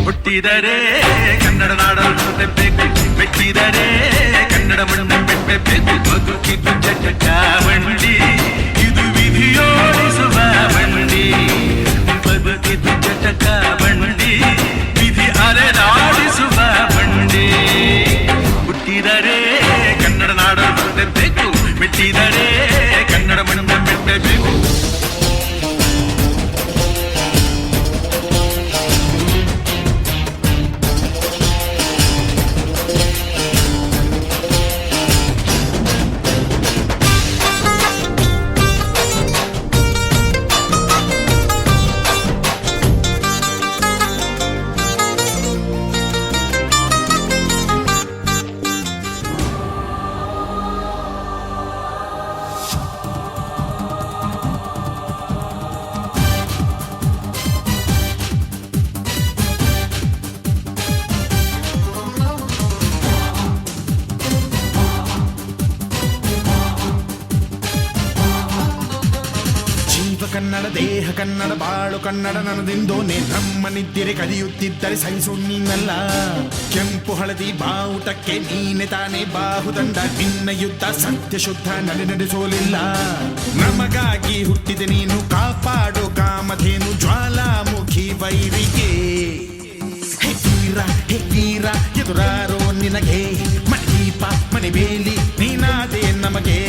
ಹುಟ್ಟಿದರೆ ಕನ್ನಡ ನಾಡಲು ಬೇಕು, ಮೆಟ್ಟಿದರೆ ಕನ್ನಡ ಮಣ್ಣ ಬೆಟ್ಟಬೇಕು. ಬದುಕಿದ್ದು ಚಟಾವಣಿ, ಇದು ವಿಧಿಯೋಡಿಸುವ ಬಂಡಿ. ಬದುಕಿದ್ದು ಚಟಾವಣಿ, ವಿಧಿ ಅಲೆದಾಡಿಸುವ ಬಂಡಿ. ಹುಟ್ಟಿದರೆ ಕನ್ನಡ ನಾಡಲು ಬೇಕು, ಮೆಟ್ಟಿದರೆ ಕನ್ನಡ ಮಣ್ಣ ಬೆಟ್ಟಬೇಕು. ಕನ್ನಡ ದೇಹ ಕನ್ನಡ ಬಾಳು ಕನ್ನಡ ನನ್ನದಿಂದೋನೆ. ನಮ್ಮ ನಿದ್ದಿರೆ ಕದಿಯುತ್ತಿದ್ದರೆ ಸಹಿಸು ನೀನಲ್ಲ. ಕೆಂಪು ಹಳದಿ ಬಾವುಟಕ್ಕೆ ನೀನೆ ತಾನೇ ಬಾಹುದಂಡ. ನಿನ್ನ ಯುದ್ಧ ಸತ್ಯ ಶುದ್ಧ ನಡೆಸೋಲಿಲ್ಲ. ನಮಗಾಗಿ ಹುಟ್ಟಿದೆ ನೀನು, ಕಾಪಾಡು ಕಾಮಧೇನು ಜ್ವಾಲಾಮುಖಿ ವೈರಿಗೆ. ಹೇ ವೀರ ಎದುರಾರೋ ನಿನಗೆ, ಮಣದೀಪ ಮಣಿಬೇಲಿ ನೀನಾದೆ ನಮಗೆ.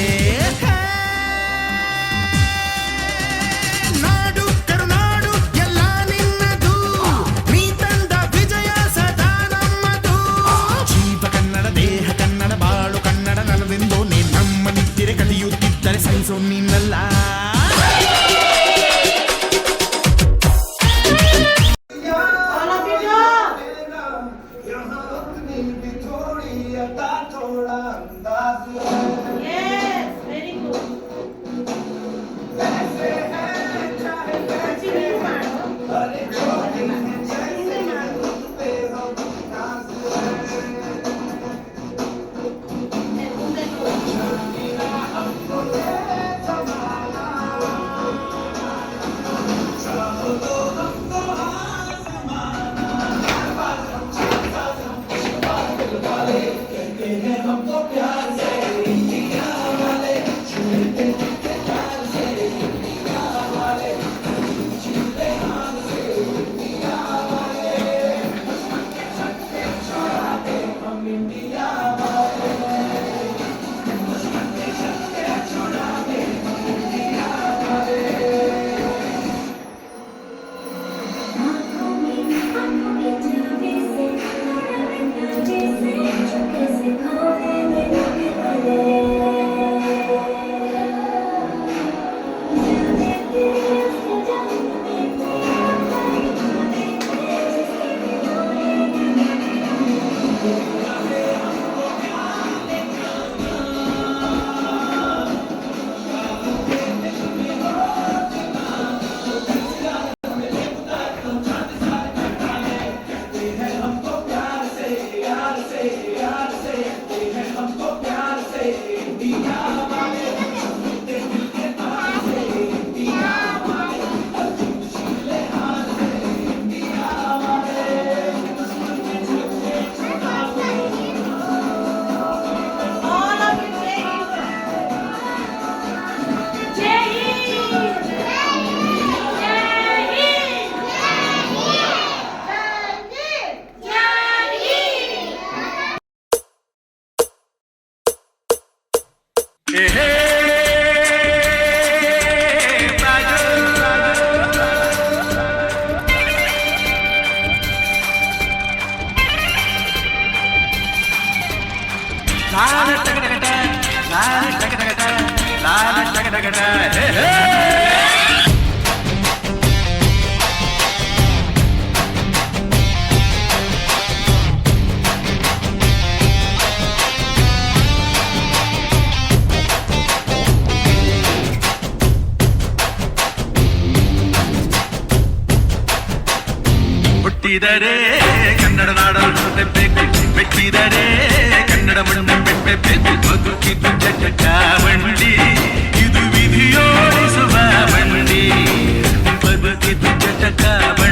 ಸಹಿಸೋ ನೀನಲ್ಲ. ಹುಟ್ಟಿದರೆ ಕನ್ನಡ ನಾಡಲು ಹುಟ್ಟಬೇಕು, ಮೆಟ್ಟಿದರೆ ಕನ್ನಡ ಮಣ್ಣು ಬೆಟ್ಟಬೇಕು. ಬದುಕಿದ್ದು ಚಟ ಬಂಡಿ, ಇದು ವಿಧಿಯೋಡಿಸುವ ಬಂಡಿ. ಬದುಕಿದ್ದು ಚಟ ಬಂಡಿ.